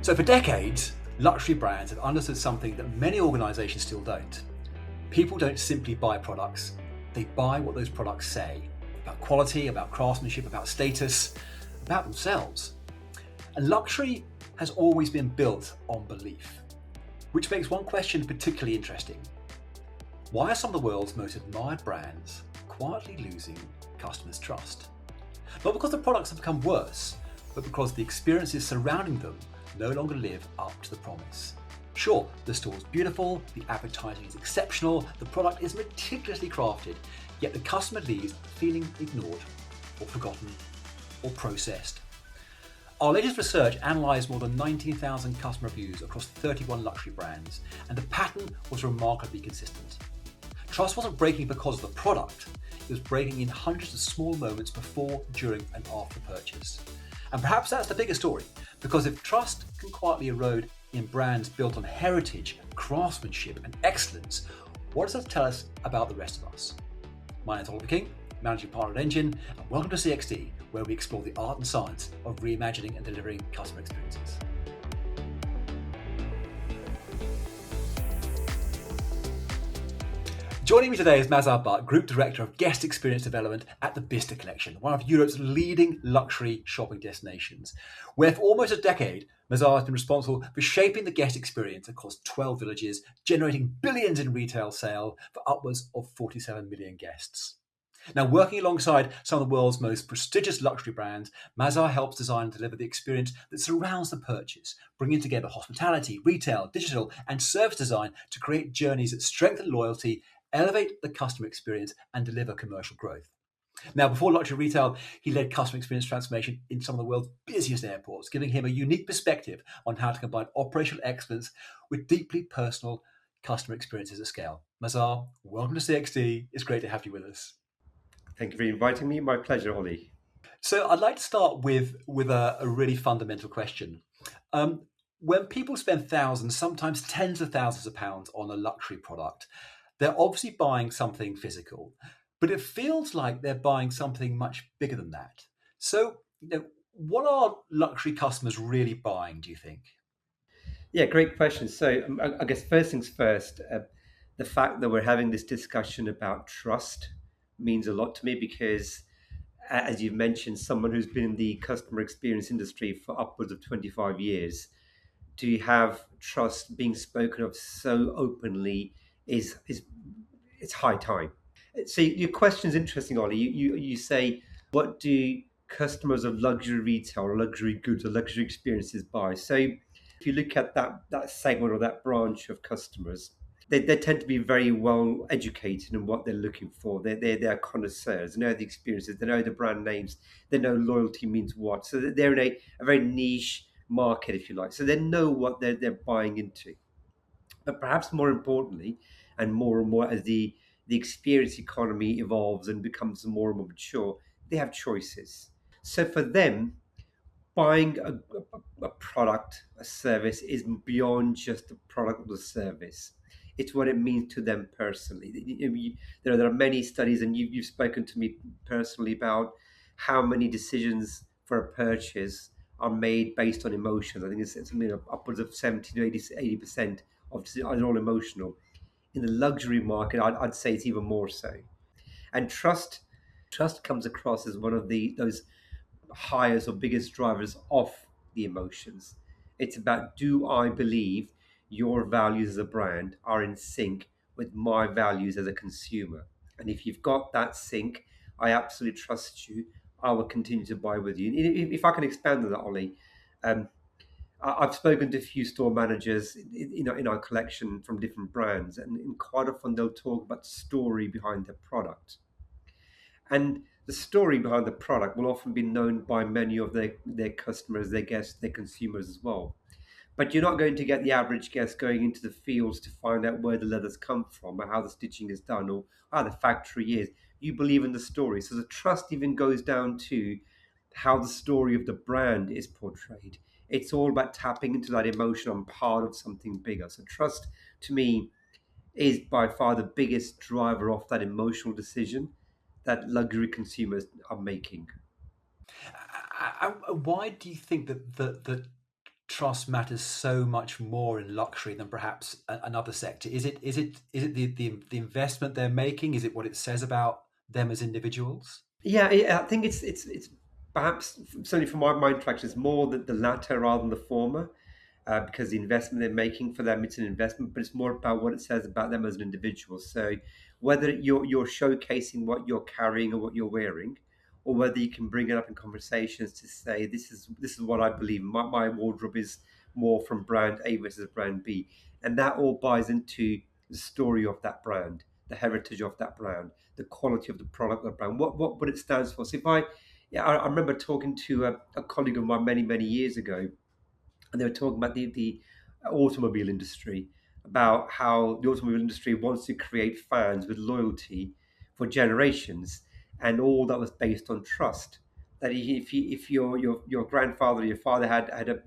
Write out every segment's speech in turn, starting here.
So for decades, luxury brands have understood something that many organisations still don't. People don't simply buy products, they buy what those products say about quality, about craftsmanship, about status, about themselves. And luxury has always been built on belief, which makes one question particularly interesting. Why are some of the world's most admired brands quietly losing customers' trust? Not because the products have become worse, but because the experiences surrounding them no longer live up to the promise. Sure, the store's beautiful, the advertising is exceptional, the product is meticulously crafted, yet the customer leaves feeling ignored or forgotten or processed. Our latest research analysed more than 19,000 customer reviews across 31 luxury brands, and the pattern was remarkably consistent. Trust wasn't breaking because of the product, it was breaking in hundreds of small moments before, during and after purchase. And perhaps that's the bigger story, because if trust can quietly erode in brands built on heritage, craftsmanship and excellence, what does that tell us about the rest of us? My name is Oliver King, Managing Partner at Engine, and welcome to CXD, where we explore the art and science of reimagining and delivering customer experiences. Joining me today is Mazhar Butt, Group Director of Guest Experience Development at the Bicester Collection, one of Europe's leading luxury shopping destinations, where for almost a decade, Mazhar has been responsible for shaping the guest experience across 12 villages, generating billions in retail sale for upwards of 47 million guests. Now, working alongside some of the world's most prestigious luxury brands, Mazhar helps design and deliver the experience that surrounds the purchase, bringing together hospitality, retail, digital, and service design to create journeys that strengthen loyalty, elevate the customer experience, and deliver commercial growth. Now, before luxury retail, he led customer experience transformation in some of the world's busiest airports, giving him a unique perspective on how to combine operational excellence with deeply personal customer experiences at scale. Mazhar, welcome to CXD. It's great to have you with us. Thank you for inviting me. My pleasure, Ollie. So I'd like to start with a really fundamental question. When people spend thousands, sometimes tens of thousands of pounds on a luxury product, they're obviously buying something physical, but it feels like they're buying something much bigger than that. So, what are luxury customers really buying, do you think? Yeah, great question. So, I guess first things first, the fact that we're having this discussion about trust means a lot to me because, as you've mentioned, someone who's been in the customer experience industry for upwards of 25 years, to have trust being spoken of so openly is it's high time. So your question is interesting, Ollie. You say, what do customers of luxury retail or luxury goods or luxury experiences buy? So if you look at that segment or that branch of customers, they tend to be very well educated in what they're looking for. They're connoisseurs. They know the experiences. They know the brand names. They know loyalty means what. So they're in a very niche market, if you like. So they know what they're buying into. But perhaps more importantly, and more as the experience economy evolves and becomes more and more mature, they have choices. So for them, buying a product, a service is beyond just the product or the service. It's what it means to them personally. There are many studies, and you've spoken to me personally about how many decisions for a purchase are made based on emotions. I think it's upwards of 70 to 80% of are all emotional. In the luxury market, I'd say it's even more so. And trust comes across as one of the those highest or biggest drivers of the emotions. It's about, do I believe your values as a brand are in sync with my values as a consumer? And if you've got that sync, I absolutely trust you. I will continue to buy with you. If I can expand on that, Ollie, um, I've spoken to a few store managers in our collection from different brands, and quite often they'll talk about the story behind the product. And the story behind the product will often be known by many of their customers, their guests, their consumers as well. But you're not going to get the average guest going into the fields to find out where the leathers come from or how the stitching is done or how the factory is. You believe in the story. So the trust even goes down to how the story of the brand is portrayed. It's all about tapping into that emotion. I'm part of something bigger. So trust to me is by far the biggest driver of that emotional decision that luxury consumers are making. Why do you think that trust matters so much more in luxury than perhaps another sector? Is it the investment they're making? Is it what it says about them as individuals? Yeah, I think it's perhaps certainly from my interactions more the latter rather than the former, because the investment they're making for them, it's an investment, but it's more about what it says about them as an individual. So whether you're showcasing what you're carrying or what you're wearing, or whether you can bring it up in conversations to say this is what I believe. My wardrobe is more from brand A versus brand B, and that all buys into the story of that brand, the heritage of that brand, the quality of the product of the brand, what it stands for. So if I yeah, I remember talking to a colleague of mine many years ago, and they were talking about the automobile industry, about how the automobile industry wants to create fans with loyalty for generations, and all that was based on trust. That if your grandfather or your father had a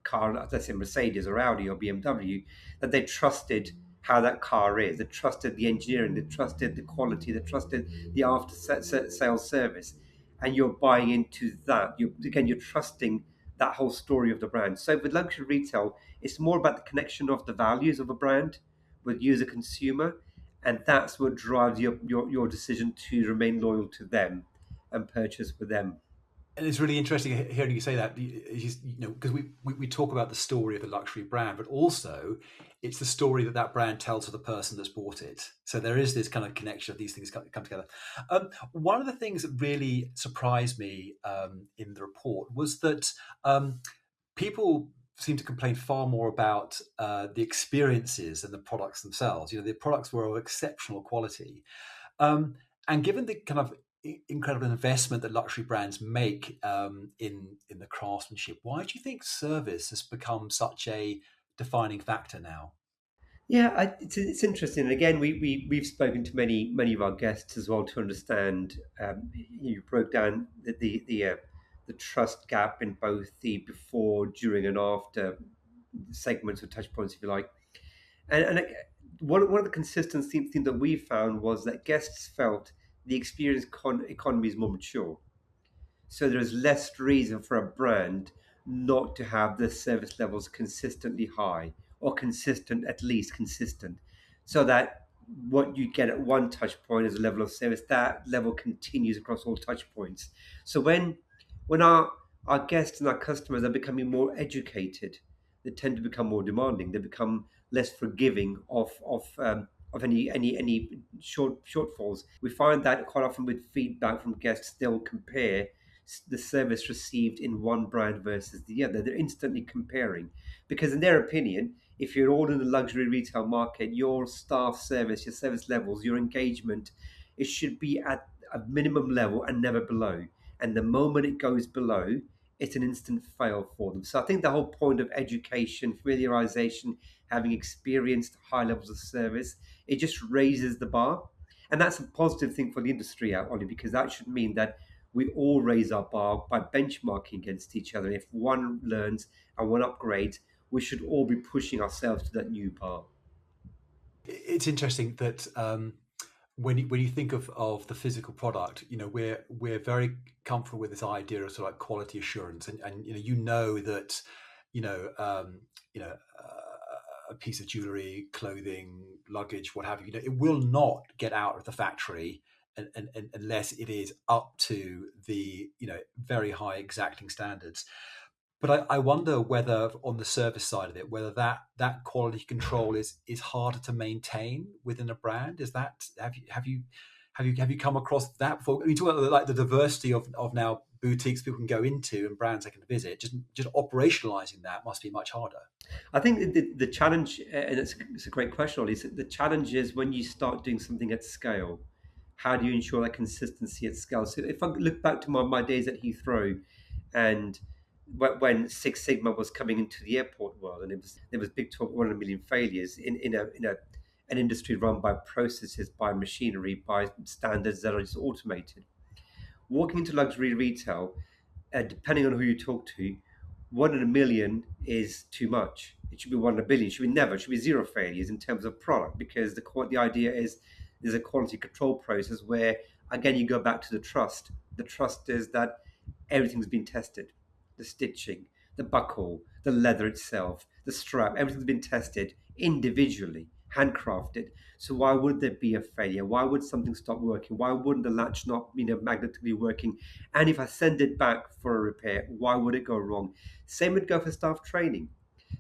car, let's say Mercedes or Audi or BMW, that they trusted how that car is. They trusted the engineering, they trusted the quality, they trusted the after sales service, and you're buying into that. You're trusting that whole story of the brand. So with luxury retail, it's more about the connection of the values of a brand with you as a consumer, and that's what drives your decision to remain loyal to them and purchase with them. And it's really interesting hearing you say that, because we talk about the story of the luxury brand, but also it's the story that that brand tells to the person that's bought it. So there is this kind of connection of these things come together. One of the things that really surprised me in the report was that people seem to complain far more about the experiences than the products themselves. The products were of exceptional quality, and given the kind of incredible investment that luxury brands make in the craftsmanship, why do you think service has become such a defining factor now? Yeah, it's interesting. And again, we've spoken to many of our guests as well to understand. You broke down the trust gap in both the before, during, and after segments or touch points, if you like. And one of the consistent things that we found was that guests felt the experience economy is more mature. So there's less reason for a brand not to have the service levels consistently high or consistent, at least consistent, so that what you get at one touch point is a level of service, that level continues across all touch points. So when our guests and our customers are becoming more educated, they tend to become more demanding. They become less forgiving of any shortfalls. We find that quite often with feedback from guests, they'll compare the service received in one brand versus the other. They're instantly comparing because, in their opinion, if you're all in the luxury retail market, your staff service, your service levels, your engagement, it should be at a minimum level and never below. And the moment it goes below, it's an instant fail for them. So I think the whole point of education, familiarization, having experienced high levels of service, it just raises the bar. And that's a positive thing for the industry, Ollie, because that should mean that we all raise our bar by benchmarking against each other. If one learns and one upgrades, we should all be pushing ourselves to that new bar. It's interesting that when you think of the physical product, we're very comfortable with this idea of sort of like quality assurance, and you know that you know um, a piece of jewelry, clothing, luggage, what have you, it will not get out of the factory unless it is up to the very high exacting standards. But I wonder whether on the service side of it, whether that quality control is harder to maintain within a brand. Is that have you come across that before? I mean, talk about like the diversity of now boutiques people can go into and brands they can visit. Just operationalizing that must be much harder. I think the challenge, and it's a great question, Ollie, is that the challenge is when you start doing something at scale, how do you ensure that consistency at scale? So if I look back to my days at Heathrow and when Six Sigma was coming into the airport world, and there was big talk, 1 in a million failures in an industry run by processes, by machinery, by standards that are just automated. Walking into luxury retail, depending on who you talk to, 1 in a million is too much. It should be 1 in a billion. It should be never. It should be zero failures in terms of product because the idea is there's a quality control process where again you go back to the trust. The trust is that everything's been tested, the stitching, the buckle, the leather itself, the strap, everything's been tested individually, handcrafted. So why would there be a failure? Why would something stop working? Why wouldn't the latch not, magnetically working? And if I send it back for a repair, why would it go wrong? Same would go for staff training.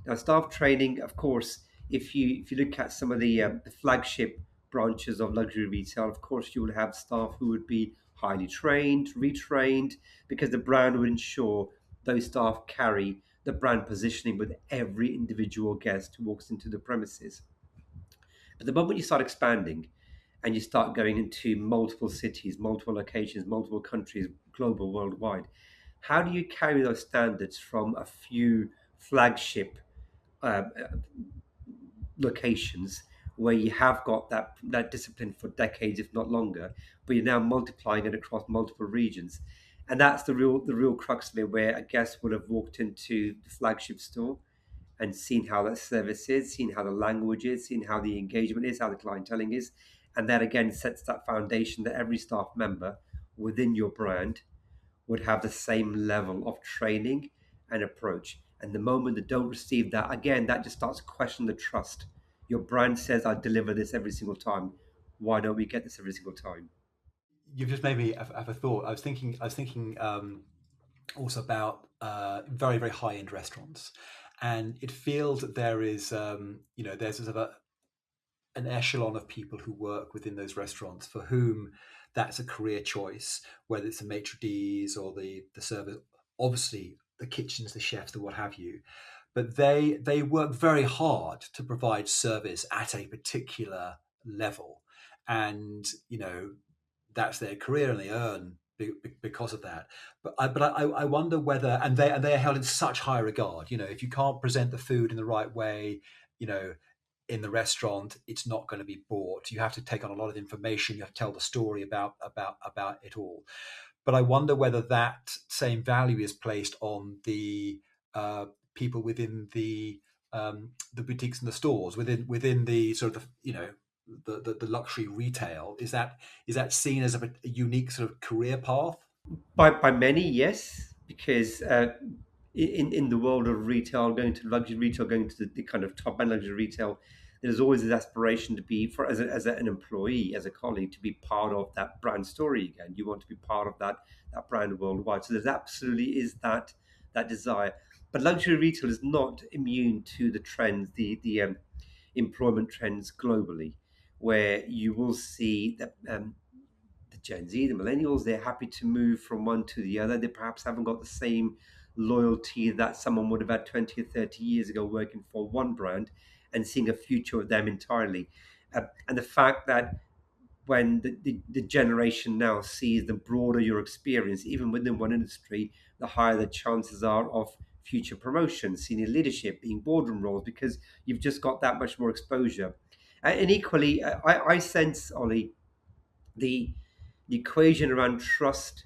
Now, staff training, of course, if you look at some of the flagship branches of luxury retail, of course, you would have staff who would be highly trained, retrained, because the brand would ensure those staff carry the brand positioning with every individual guest who walks into the premises. But the moment you start expanding and you start going into multiple cities, multiple locations, multiple countries, global, worldwide, how do you carry those standards from a few flagship uh, locations where you have got that discipline for decades, if not longer, but you're now multiplying it across multiple regions, and that's the real crux of it, where a guest would have walked into the flagship store and seen how that service is, seen how the language is, seen how the engagement is, how the clienteling is, and that again sets that foundation that every staff member within your brand would have the same level of training and approach. And the moment they don't receive that, again, that just starts to question the trust. Your brand says, I deliver this every single time. Why don't we get this every single time? You've just made me have a thought. I was thinking also about very very high end restaurants, and it feels that there is there's sort of an echelon of people who work within those restaurants for whom that's a career choice, whether it's the maitre d's or the servers, obviously the kitchens, the chefs, the what have you. But they work very hard to provide service at a particular level, and that's their career, and they earn because of that. But I wonder whether, and they are held in such high regard. If you can't present the food in the right way, you know, in the restaurant, it's not going to be bought. You have to take on a lot of information. You have to tell the story about it all. But I wonder whether that same value is placed on the people within the boutiques and the stores within the sort of the luxury retail. Is that seen as a unique sort of career path? By many, yes, because in the world of retail, going to luxury retail, going to the kind of top end luxury retail, there's always this aspiration to be, for an employee, as a colleague, to be part of that brand story again. You want to be part of that brand worldwide. So there's absolutely is that desire. But luxury retail is not immune to the trends, the employment trends globally, where you will see that the Gen Z, the millennials, they're happy to move from one to the other. They perhaps haven't got the same loyalty that someone would have had 20 or 30 years ago working for one brand and seeing a future of them entirely. And the fact that when the generation now sees, the broader your experience, even within one industry, the higher the chances are of future promotion, senior leadership, being boardroom roles, because you've just got that much more exposure. And equally, I sense, Ollie, the the equation around trust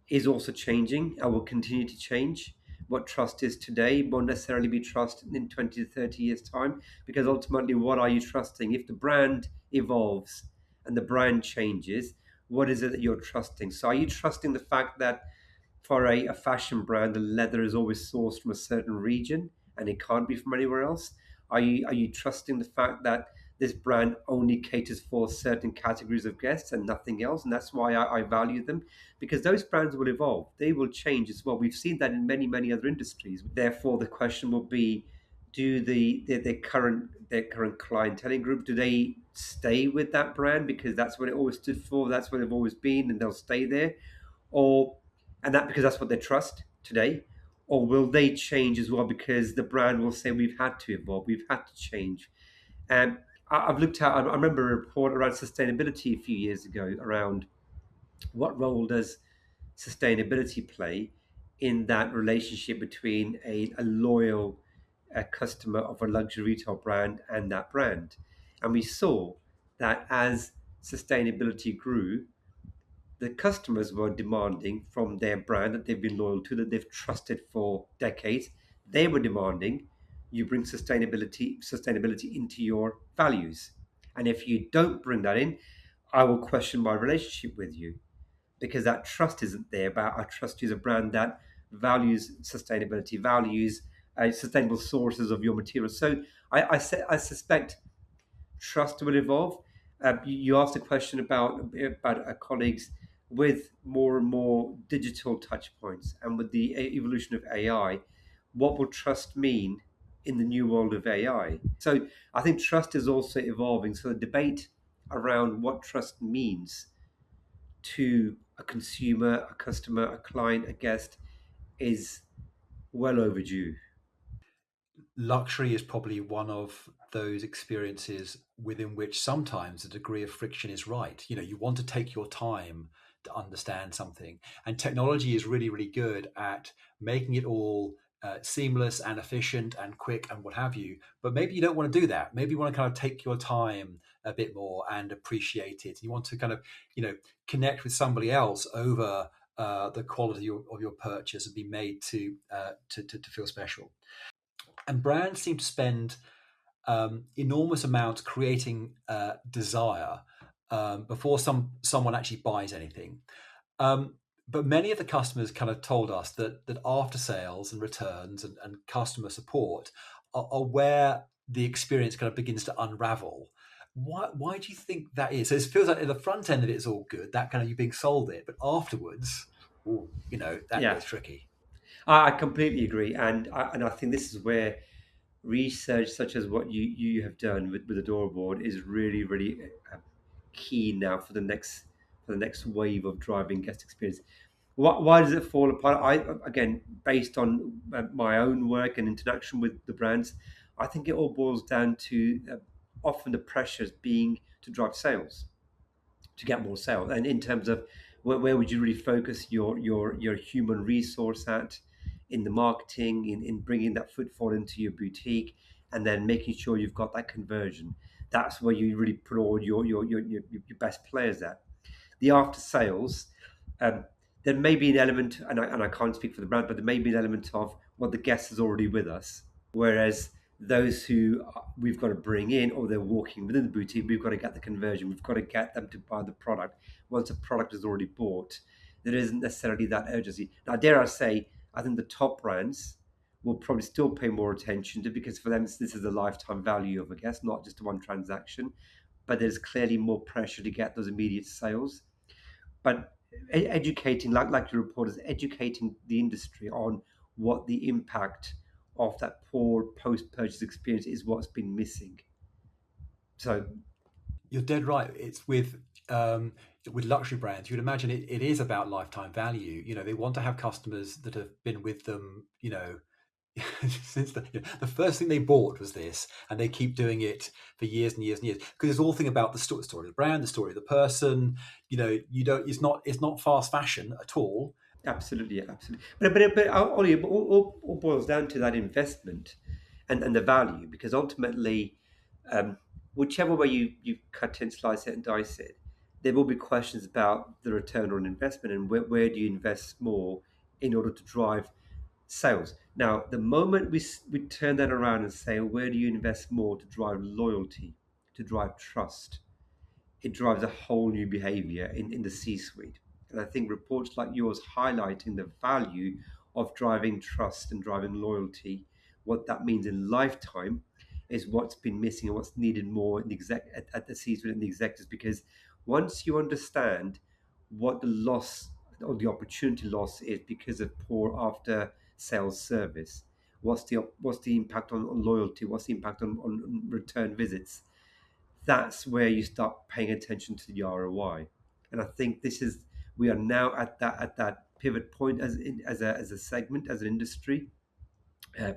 is also changing and will continue to change. What trust is today won't necessarily be trust in 20 to 30 years' time, because ultimately, what are you trusting? If the brand evolves and the brand changes, what is it that you're trusting? So, are you trusting the fact that for a fashion brand, the leather is always sourced from a certain region and it can't be from anywhere else? Are you trusting the fact that this brand only caters for certain categories of guests and nothing else? And that's why I value them, because those brands will evolve. They will change as well. We've seen that in many, many other industries. Therefore, the question will be, do their current clienteling group, do they stay with that brand because that's what it always stood for, that's what they've always been, and they'll stay there? Or and that because that's what they trust today? Or will they change as well because the brand will say, we've had to evolve, we've had to change? And I've looked at, I remember a report around sustainability a few years ago around what role does sustainability play in that relationship between a loyal customer of a luxury retail brand and that brand. And we saw that as sustainability grew, the customers were demanding from their brand that they've been loyal to, that they've trusted for decades. They were demanding you bring sustainability into your values. And if you don't bring that in, I will question my relationship with you, because that trust isn't there. But I trust you as a brand that values sustainability, values sustainable sources of your materials. So I suspect trust will evolve. You asked a question about colleagues with more and more digital touch points, and with the evolution of AI, what will trust mean in the new world of AI? So I think trust is also evolving. So the debate around what trust means to a consumer, a customer, a client, a guest is well overdue. Luxury is probably one of those experiences within which sometimes a degree of friction is right. You know, you want to take your time to understand something, and technology is really, really good at making it all seamless and efficient and quick and what have you. But maybe you don't want to do that. Maybe you want to kind of take your time a bit more and appreciate it. You want to kind of, you know, connect with somebody else over the quality of your purchase and be made to feel special. And brands seem to spend enormous amounts creating desire before someone actually buys anything. But many of the customers kind of told us that after sales and returns and customer support are where the experience kind of begins to unravel. Why do you think that is? So it feels like at the front end of it is all good, that kind of you being sold it, but afterwards, ooh, you know, that Yeah, gets tricky. I completely agree, and I think this is where research such as what you have done with the door board is really key now for the next wave of driving guest experience. Why does it fall apart? I again, based on my own work and interaction with the brands, I think it all boils down to often the pressures being to drive sales, to get more sales. And in terms of where would you really focus your human resource at in the marketing, in bringing that footfall into your boutique, and then making sure you've got that conversion. That's where you really put all your best players at. The after sales, um, there may be an element, and I can't speak for the brand, but there may be an element of, well, the guest is already with us. Whereas those who we've got to bring in, or they're walking within the boutique, we've got to get the conversion. We've got to get them to buy the product. Once a product is already bought, there isn't necessarily that urgency. Now, dare I say, I think the top brands will probably still pay more attention to, because for them this is the lifetime value of a guest, not just one transaction. But there's clearly more pressure to get those immediate sales. But educating, like your reporters, educating the industry on what the impact of that poor post-purchase experience is, what's been missing. So You're dead right. It's with luxury brands. You'd imagine it is about lifetime value. You know, they want to have customers that have been with them. You know, since the first thing they bought was this, and they keep doing it for years and years and years. Because it's all thing about story of the brand, the story of the person. You know, you don't. It's not fast fashion at all. absolutely, yeah, absolutely. But Ollie, it all boils down to that investment and the value, because ultimately, um, whichever way you cut it, slice it, and dice it, there will be questions about the return on investment, and where do you invest more in order to drive sales. Now, the moment we turn that around and say, where do you invest more to drive loyalty, to drive trust, it drives a whole new behavior in the C suite. And I think reports like yours highlighting the value of driving trust and driving loyalty, what that means in lifetime, is what's been missing and what's needed more in at the C suite and the executives. Because once you understand what the loss or the opportunity loss is because of poor after sales service, what's the impact on loyalty, what's the impact on return visits, that's where you start paying attention to the ROI. And I think this is we are now at that pivot point as a segment, as an industry, uh,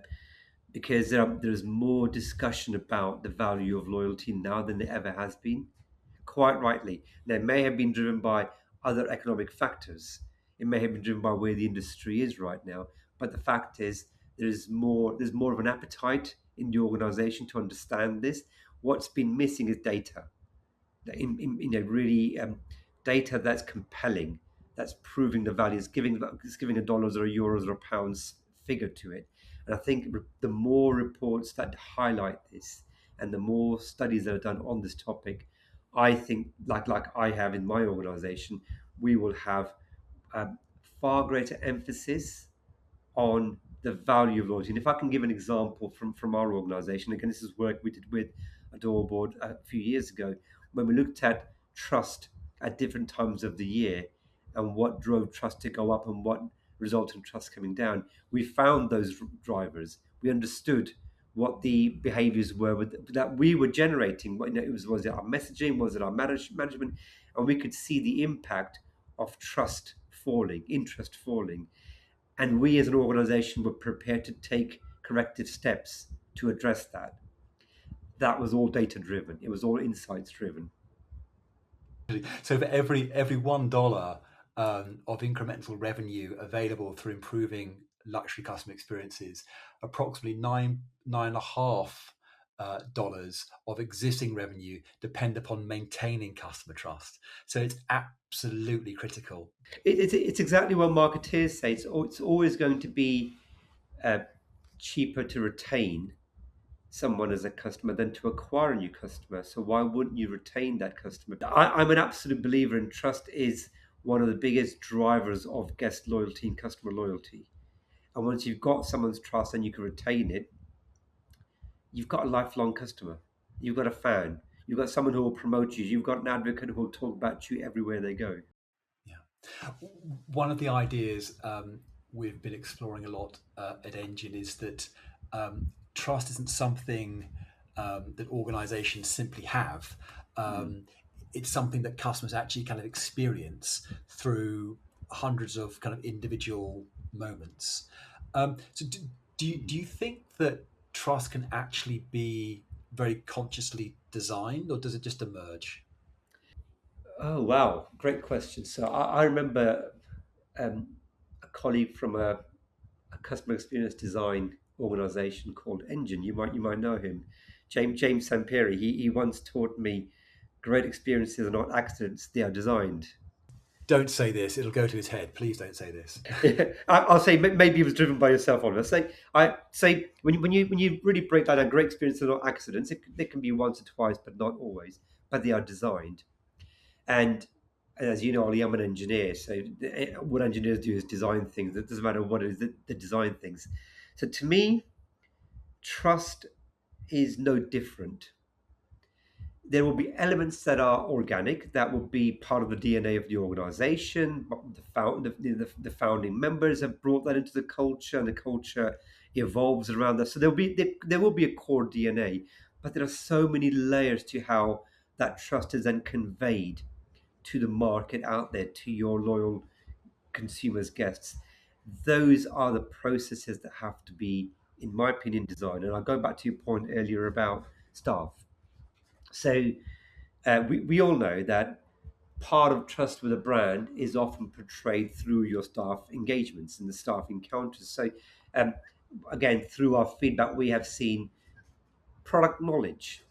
because there's more discussion about the value of loyalty now than there ever has been. Quite rightly, they may have been driven by other economic factors. It may have been driven by where the industry is right now. But the fact is, there's more of an appetite in the organization to understand this. What's been missing is data, really data that's compelling, that's proving the value, it's giving a dollars or a euros or a pounds figure to it. And I think the more reports that highlight this, and the more studies that are done on this topic, I think, like I have in my organization, we will have um, far greater emphasis on the value of loyalty. And if I can give an example from our organization, again, this is work we did with Adore Board a few years ago, when we looked at trust at different times of the year and what drove trust to go up and what resulted in trust coming down. We found those drivers. We understood what the behaviors were that we were generating. Was it our messaging? Was it our management? And we could see the impact of trust falling, interest falling. And we as an organization were prepared to take corrective steps to address that. That was all data driven, it was all insights driven. So for every $1 of incremental revenue available through improving luxury customer experiences, approximately nine and a half dollars of existing revenue depend upon maintaining customer trust. So it's absolutely critical. It's exactly what marketeers say. It's always going to be uh, cheaper to retain someone as a customer than to acquire a new customer. So why wouldn't you retain that customer? I'm an absolute believer in trust is one of the biggest drivers of guest loyalty and customer loyalty. And once you've got someone's trust and you can retain it, you've got a lifelong customer. You've got a fan. You've got someone who will promote you. You've got an advocate who will talk about you everywhere they go. Yeah. One of the ideas we've been exploring a lot at Engine is that trust isn't something that organizations simply have. It's something that customers actually kind of experience through hundreds of kind of individual moments. So do you think that trust can actually be very consciously designed, or does it just emerge? Oh, wow. Great question. So I remember um, a colleague from a customer experience design organization called Engine. You might know him, James Samperi. He once taught me great experiences are not accidents; they are designed. Don't say this; it'll go to his head. Please don't say this. I'll say maybe it was driven by yourself, Oliver. I say when you really break down, great experiences are not accidents. They can be once or twice, but not always. But they are designed. And as you know, Ollie, I'm an engineer. So what engineers do is design things. It doesn't matter what it is that they design things. So to me, trust is no different. There will be elements that are organic, that will be part of the DNA of the organization. The founding members have brought that into the culture, and the culture evolves around that. So there will be a core DNA, but there are so many layers to how that trust is then conveyed to the market out there, to your loyal consumers, guests. Those are the processes that have to be, in my opinion, designed. And I'll go back to your point earlier about staff. So we all know that part of trust with a brand is often portrayed through your staff engagements and the staff encounters. So um, again, through our feedback, we have seen product knowledge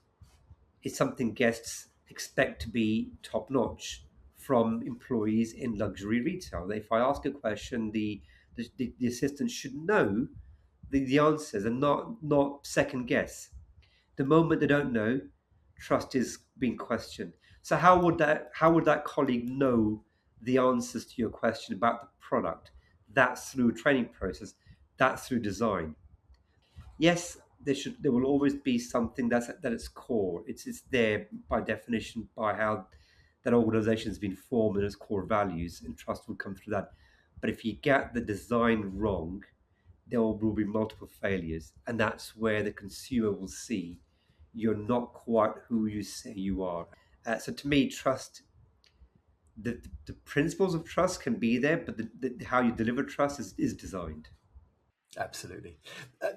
is something guests expect to be top notch from employees in luxury retail. If I ask a question, the assistant should know the answers and not second guess. The moment they don't know, trust is being questioned. So how would that colleague know the answers to your question about the product? That's through a training process. That's through design. Yes, there will always be something that is core. It's there by definition by how that organization has been formed and its core values, and trust will come through that. But if you get the design wrong, there will be multiple failures, and that's where the consumer will see you're not quite who you say you are. So to me, trust, the principles of trust can be there, but how you deliver trust is designed. Absolutely.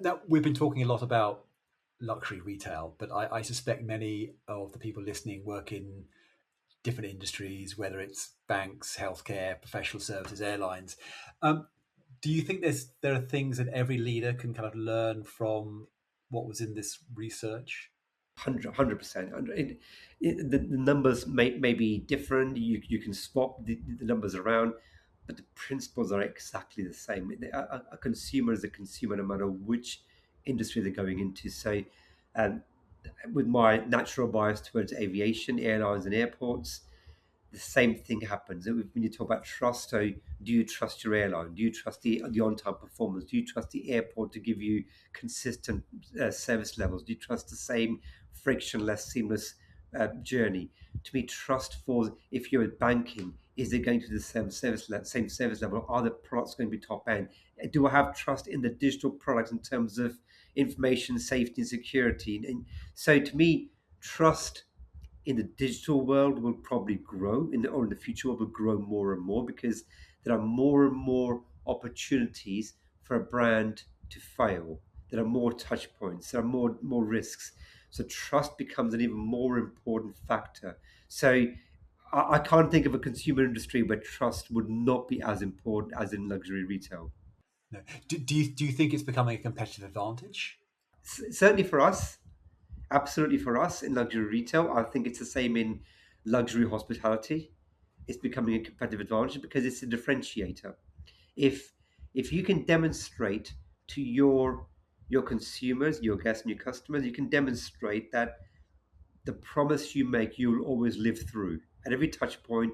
Now, we've been talking a lot about luxury retail, but I suspect many of the people listening work in different industries, whether it's banks, healthcare, professional services, airlines. Um, do you think there are things that every leader can kind of learn from what was in this research? 100%. The numbers may be different. You can swap the numbers around, but the principles are exactly the same. A consumer is a consumer no matter which industry they're going into. So, um, with my natural bias towards aviation, airlines, and airports, the same thing happens. When you talk about trust, so do you trust your airline? Do you trust the on-time performance? Do you trust the airport to give you consistent service levels? Do you trust the same frictionless, seamless journey? To me, trust falls if you're at banking. Is it going to the same service level? Are the products going to be top end? Do I have trust in the digital products in terms of information safety and security? And so, to me, trust in the digital world will probably grow or in the future will grow more and more because there are more and more opportunities for a brand to fail. There are more touch points, there are more risks. So trust becomes an even more important factor. So I can't think of a consumer industry where trust would not be as important as in luxury retail. No. Do you think it's becoming a competitive advantage? Certainly for us, absolutely for us in luxury retail. I think it's the same in luxury hospitality. It's becoming a competitive advantage because it's a differentiator. If if you can demonstrate to your consumers, your guests, and your customers, you can demonstrate that the promise you make, you'll always live through at every touch point,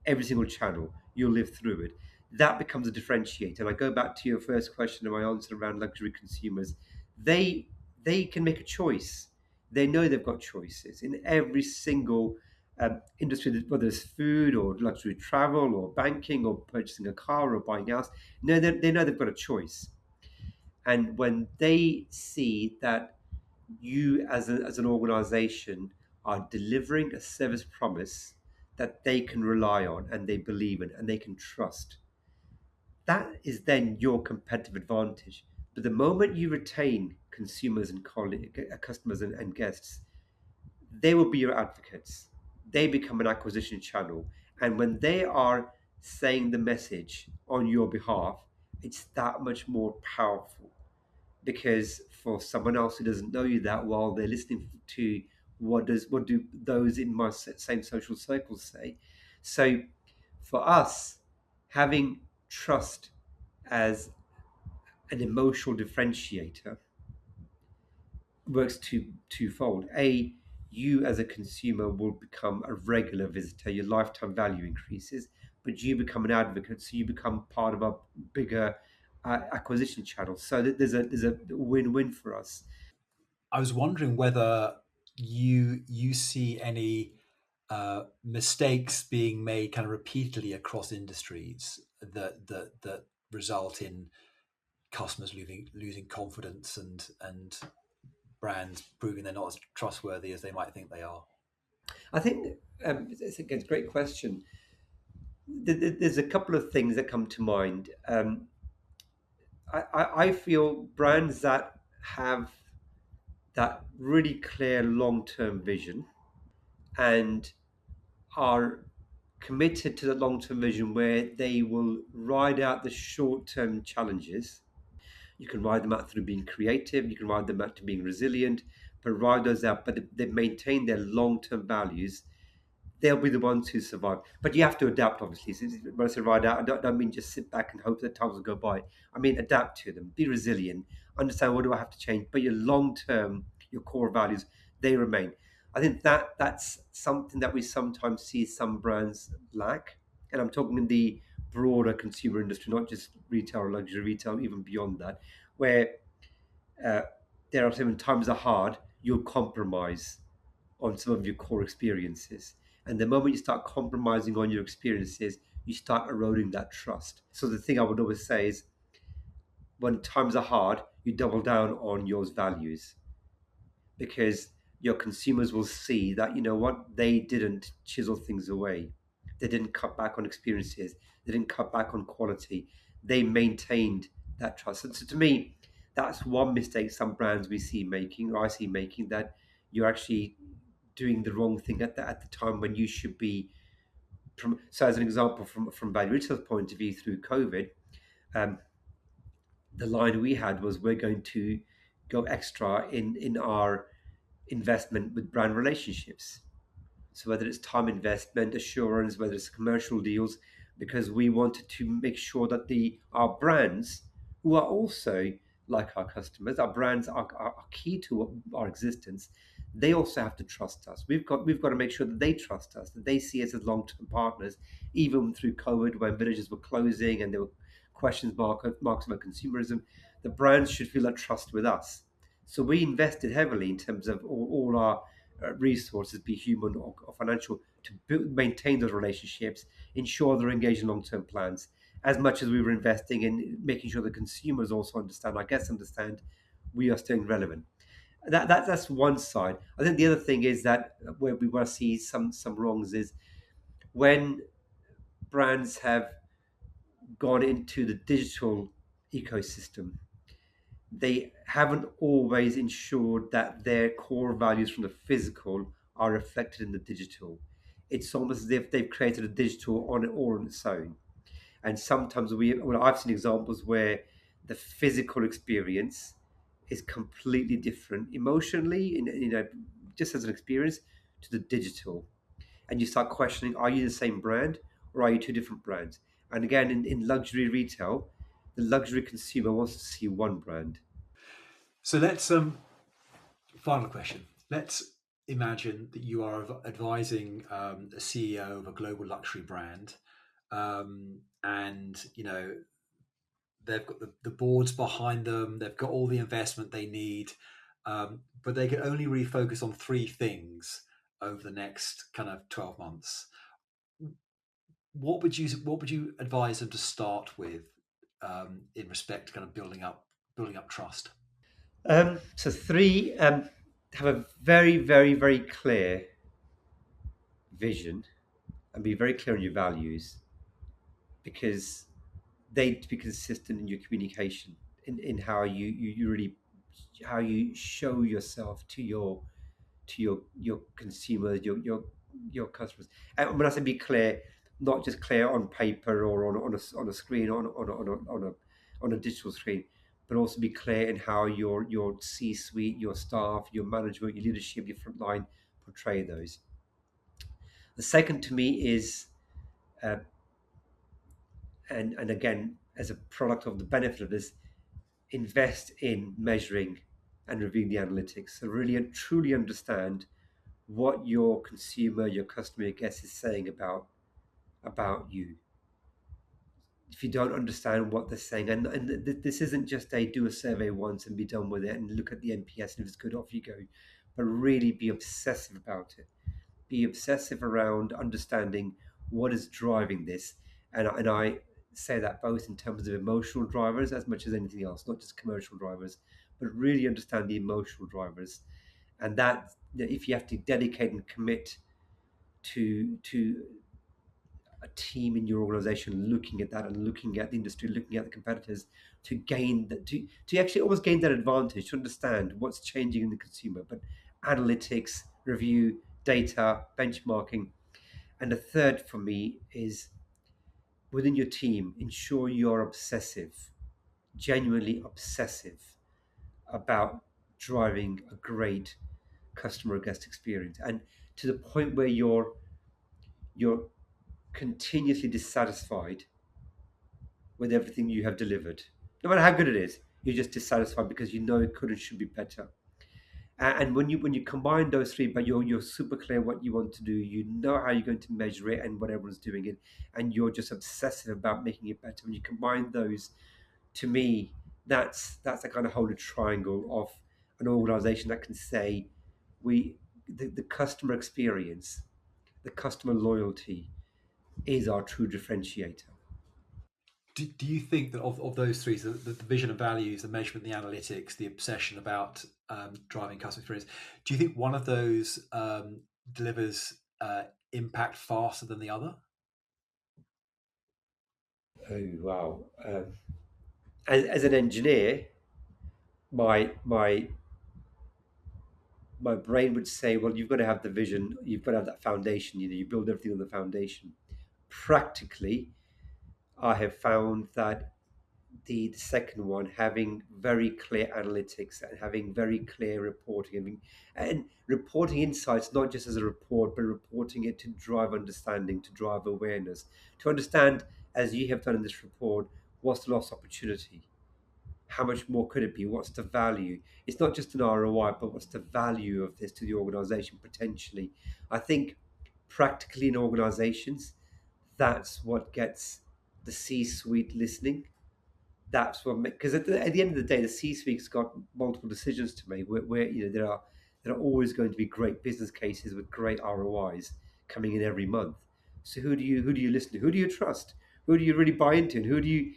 every single channel. You'll live through it. That becomes a differentiator. And I go back to your first question and my answer around luxury consumers. They they can make a choice. They know they've got choices in every single industry, whether it's food or luxury travel or banking or purchasing a car or buying a house. No, they know they've got a choice. And when they see that you as an organization are delivering a service promise that they can rely on and they believe in and they can trust, that is then your competitive advantage. But the moment you retain consumers and customers and guests, they will be your advocates. They become an acquisition channel. And when they are saying the message on your behalf, it's that much more powerful because for someone else who doesn't know you that well, they're listening to what do those in my same social circles say. So for us, having trust as an emotional differentiator works twofold. A, you as a consumer will become a regular visitor, your lifetime value increases, but you become an advocate, so you become part of a bigger acquisition channel. So that there's a win-win for us. I was wondering whether you see any mistakes being made kind of repeatedly across industries that result in customers losing confidence and brands proving they're not as trustworthy as they might think they are. I think again, it's a great question. There's a couple of things that come to mind. I feel brands that have that really clear long-term vision and are committed to the long-term vision where they will ride out the short-term challenges. You can ride them out through being creative, you can ride them out to being resilient, but ride those out, but they maintain their long-term values. They'll be the ones who survive. But you have to adapt, obviously. So when I say ride out, I don't mean just sit back and hope that times will go by. I mean adapt to them, be resilient, understand what do I have to change, but your long term, your core values, they remain. I think that's something that we sometimes see some brands lack. And I'm talking in the broader consumer industry, not just retail or luxury retail, even beyond that, where uh, there are when times are hard, you'll compromise on some of your core experiences. And the moment you start compromising on your experiences, you start eroding that trust. So the thing I would always say is when times are hard, you double down on your values because your consumers will see that, you know what, they didn't chisel things away. They didn't cut back on experiences. They didn't cut back on quality. They maintained that trust. And so to me, that's one mistake some brands we see making, or I see making, that you're actually doing the wrong thing at the time when you should be. So, as an example, from Value Retail's point of view, through COVID, um, the line we had was we're going to go extra in our investment with brand relationships. So whether it's time investment, assurance, whether it's commercial deals, because we wanted to make sure that the our brands, who are also like our customers. Our brands are key to our existence. They also have to trust us. We've got to make sure that they trust us, that they see us as long-term partners, even through COVID when villages were closing and there were marks about consumerism. The brands should feel that trust with us. So we invested heavily in terms of all our resources, be human or financial, to maintain those relationships, ensure they're engaged in long-term plans, as much as we were investing in making sure the consumers also understand, our guests understand, we are staying relevant. That's one side. I think the other thing is that where we want to see some wrongs is when brands have gone into the digital ecosystem, they haven't always ensured that their core values from the physical are reflected in the digital. It's almost as if they've created a digital on it all on its own. And sometimes I've seen examples where the physical experience is completely different emotionally, just as an experience, to the digital. And you start questioning, are you the same brand or are you two different brands? And again, in luxury retail, the luxury consumer wants to see one brand. So let's final question. Let's imagine that you are advising a CEO of a global luxury brand, and they've got the boards behind them. They've got all the investment they need, but they can only really focus on three things over the next kind of 12 months. What would you advise them to start with in respect to kind of building up trust? So three, have a very, very, very clear vision and be very clear on your values, because they need to be consistent in your communication, in how you really, how you show yourself to your consumers, your customers. And when I say be clear, not just clear on paper or on a screen, on a digital screen, but also be clear in how your C-suite, your staff, your management, your leadership, your frontline portray those. The second to me is, uh, and again, as a product of the benefit of this, invest in measuring and reviewing the analytics. So really and truly understand what your consumer, your customer, your guest is saying about you. If you don't understand what they're saying, and this isn't just a do a survey once and be done with it and look at the NPS, and if it's good, off you go, but really be obsessive about it. Be obsessive around understanding what is driving this, and I say that both in terms of emotional drivers as much as anything else, not just commercial drivers, but really understand the emotional drivers, and that if you have to dedicate and commit to a team in your organization looking at that and looking at the industry, looking at the competitors, to gain that, to actually almost gain that advantage, to understand what's changing in the consumer, but analytics, review, data, benchmarking. And the third for me is, within your team, ensure you're obsessive, genuinely obsessive about driving a great customer guest experience, and to the point where you're continuously dissatisfied with everything you have delivered. No matter how good it is, you're just dissatisfied because you know it could and should be better. And when you combine those three, but you're super clear what you want to do, you know how you're going to measure it and what everyone's doing it, and you're just obsessive about making it better. When you combine those, to me, that's a kind of holy triangle of an organization that can say, the customer experience, the customer loyalty is our true differentiator. Do you think that of those three, so the vision and values, the measurement, the analytics, the obsession about driving customer experience, do you think one of those delivers impact faster than the other? Oh wow! As an engineer, my my brain would say, well, you've got to have the vision, you've got to have that foundation. You build everything on the foundation. Practically, I have found that the second one, having very clear analytics and having very clear reporting, and reporting insights, not just as a report, but reporting it to drive understanding, to drive awareness, to understand, as you have done in this report, what's the lost opportunity, how much more could it be? What's the value? It's not just an ROI, but what's the value of this to the organization potentially? I think practically in organizations, that's what gets the C-suite listening. That's what, because at the end of the day, the C-suite's got multiple decisions to make. Where there are always going to be great business cases with great ROIs coming in every month. So who do you listen to? Who do you trust? Who do you really buy into? And who do you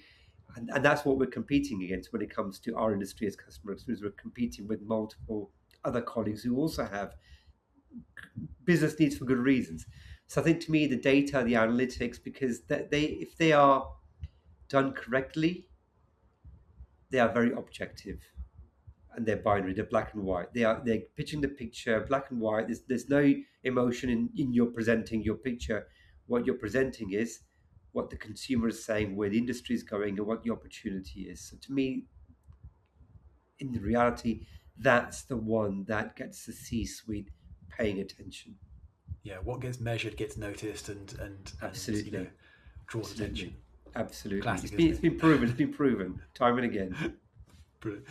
and that's what we're competing against when it comes to our industry as customer experience. We're competing with multiple other colleagues who also have business needs for good reasons. So I think to me, the data, the analytics, because if they are done correctly, they are very objective and they're binary, they're black and white. They're pitching the picture black and white. There's no emotion in your presenting your picture. What you're presenting is what the consumer is saying, where the industry is going, and what the opportunity is. So to me, in the reality, that's the one that gets the C-suite paying attention. Yeah, what gets measured gets noticed and Absolutely. Draws attention. Absolutely. Classic, It's been proven. It's been proven time and again. Brilliant.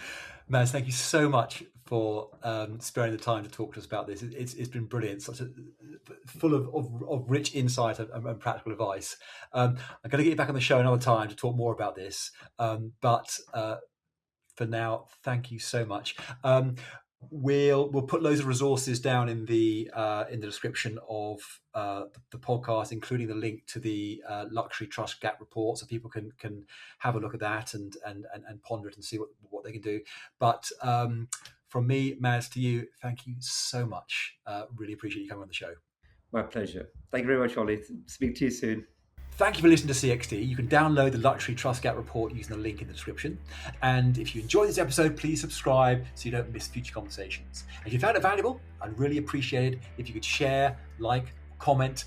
Maz, thank you so much for sparing the time to talk to us about this. It's been brilliant, full of rich insight and practical advice. I'm going to get you back on the show another time to talk more about this. But for now, thank you so much. We'll put loads of resources down in the description of the podcast, including the link to the luxury trust gap report, so people can have a look at that and ponder it and see what they can do. But from me, Maz, to you, thank you so much. Really appreciate you coming on the show. My pleasure. Thank you very much, Ollie. Speak to you soon. Thank you for listening to CXT. You can download the Luxury Trust Gap Report using the link in the description. And if you enjoyed this episode, please subscribe so you don't miss future conversations. And if you found it valuable, I'd really appreciate it if you could share, like, comment,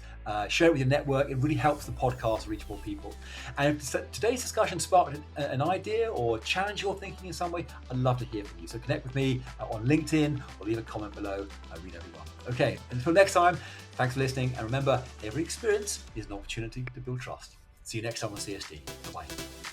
share it with your network. It really helps the podcast reach more people. And if today's discussion sparked an idea or challenge your thinking in some way, I'd love to hear from you. So connect with me on LinkedIn or leave a comment below. I read everyone. Okay, until next time, thanks for listening. And remember, every experience is an opportunity to build trust. See you next time on CSD. Bye-bye.